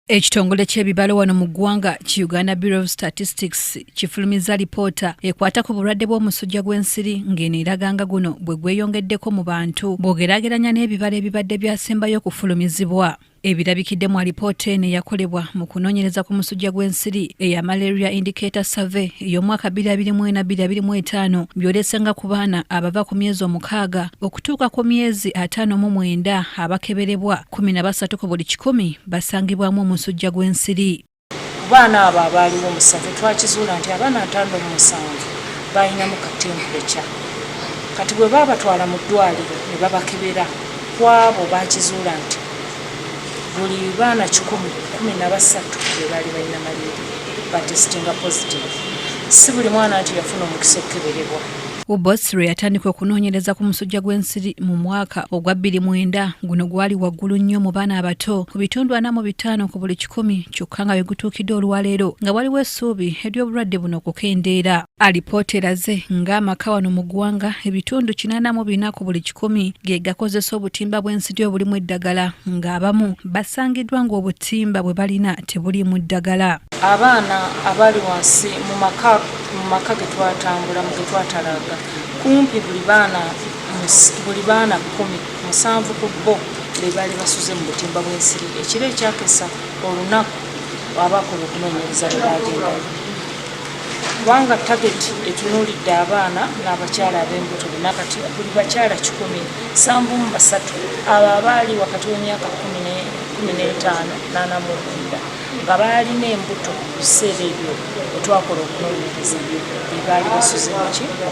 Ekitongole ky'ebibalo wano mu ggwanga Uganda Bureau of Statistics kifulumiza lipoota ekwata ku bulwadde bw'omusujja gw'ensiri ng'eno eraganga guno bwe gweyongeddeko mu bantu bw'ogeraageranya n'ebibalo ebibadde byasembayo okufulumizibwa. Ebirabikidde mu alipoota eno eyakolebwa mu kunoonyereza ku musujja gw'ensiri eya Malaria Indicator Survey ey'omwaka 2024-2025 byolesenga ku baana abava ku myezi 6 okutuuka ku myezi 59 abakeberebwa 13 ku buli 100 basangibwamu omusujja gw'ensiri. Baana abo abaaliwo musatu twakizuula nti abaana 5 mu 7 balinamu ka temperature. Kati bwe babatwala mu ddwaliro ne babakebera ku abo bakizuula nti buli baana 13 be bali balina malaria batestinga positive. Si buli mwana nti yafuna omukisa okukeberebwa. Ubosre yatandika okunoonyereza ku musujja gw'ensiri mu mwaka ogwa 2009 guno gwali waggulu nnyo mu baana abato ku bitundu 45 ku buli 100 kyokka nga bwe gutuukidde olwaleero nga waliwo essuubi ery'obulwadde buno okukendeera. Alipoota eraze ng'amaka wano mu ggwanga ebitundu 84 ku buli 100 ge gakozesa obutimba bw'ensiri obulimu eddagala ng'abamu basangiddwa ng'obutimba bwe balina tebuliimu ddagala. Abaana abali wansi mu maka ge twatambula mu ge twatalaga kumpi buli baana 10 7 ku bo be bali basuze mu butimba bw'ensiri. Ekiro ekyakesa olunaku abakola okunoonyereza be bagendayo kubanga tageti etunuulidde abaana n'abakyala ab'embuto bonna. Kati buli bakyala 173 abo abaali wakati w'emyaka 15 n'anamwenda nga baalina embuto ku biseera ebyo etwakola okunoonyereza baali basuze mu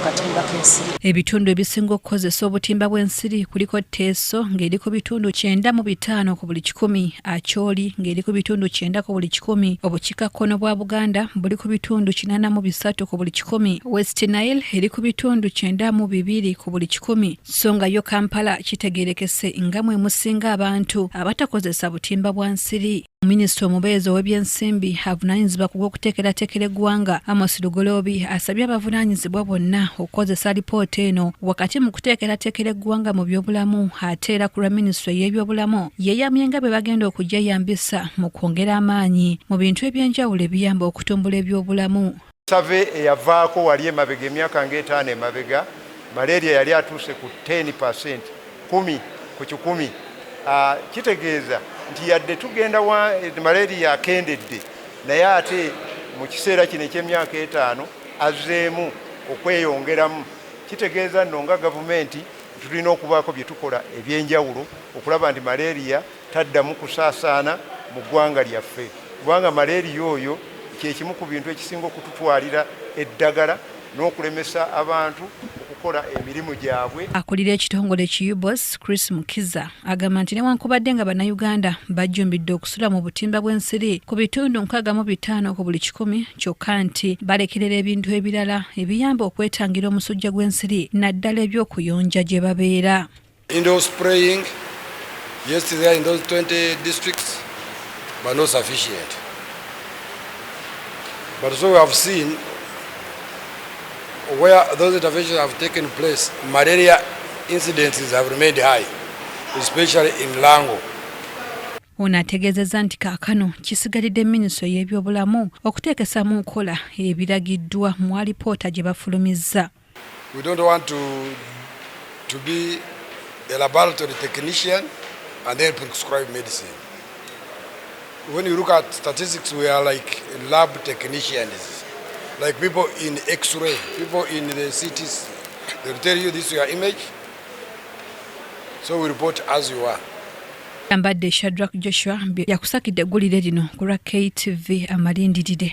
katimba k'ensiri. Ebitundu ebisinga okukozesa obutimba bw'ensiri kuliko Teeso ng'eri ku bitundu 95 ku buli 100, Acholi ng'eri ku bitundu 9 ku buli 100, obukiikakkono bwa Buganda buli ku bitundu 83 ku buli 100, West Nile eri ku bitundu 92 ku buli 100, so nga yo Kampala kitegeerekese nga mwe musinga abantu abatakozesa butimba bwa nsiri. Minisita omubeezi ow'ebyensimbi avunaanyizibwa ku gw'okuteekerateekera eggwanga Amos Lugoloobi asabye abavunaanyizibwa bonna okukozesa alipoota eno wakati mu kuteekerateekera eggwanga mu byobulamu ate era ku lwa minisitule y'ebyobulamu yeeyamye nga be bagenda okujjayambisa mu kwongera amaanyi mu bintu eby'enjawulo ebiyamba okutumbula ebyobulamu. Save eyavaako wali emabega emyaka nga5 emabega malaria yali atuuse ku 10%, 10 ku 100. Kitegeeza nti yadde tugenda malaria akendedde naye ate mu kiseera kino eky'emyaka 5 azzeemu okweyongeramu. Kitegeeza nno nga gavumenti tulina okubaako bye tukola eby'enjawulo okulaba nti malaria taddamu kusaasaana mu ggwanga lyaffe kubanga malaria oyo kyekimu ku bintu ekisinga okututwalira eddagala n'okulemesa abantu okukola emirimu gyabwe. Akulira ekitongole Ubos Chris Mukiza agamba nti newankubadde nga bannayuganda bajjumbidde okusula mu butimba bw'ensiri ku bitundu 65 ku buli 100 kyokka nti balekerera ebintu ebirala ebiyamba okwetangira omusujja gw'ensiri naddala eby'okuyonja gye babeera. Indoor spraying yesterday in those 20 districts but not sufficient. But so we have seen where those interventions have taken place, malaria incidences have remained high, especially in Lango. Ono ategeezezza nti kaakano kisigalidde minisitule y'ebyobulamu okuteekesa mu nkola ebiragiddwa mu alipoota gye bafulumizza. We don't want to be a laboratory technician and then prescribe medicine. When you look at statistics, we are like lab technicians, like people in X-ray, people in the CTs. They will tell you this is your image, so we report as you are. Ambadde Shadrack Joshua yakusakidde eggulire lino ku lwa KTV amalindirire.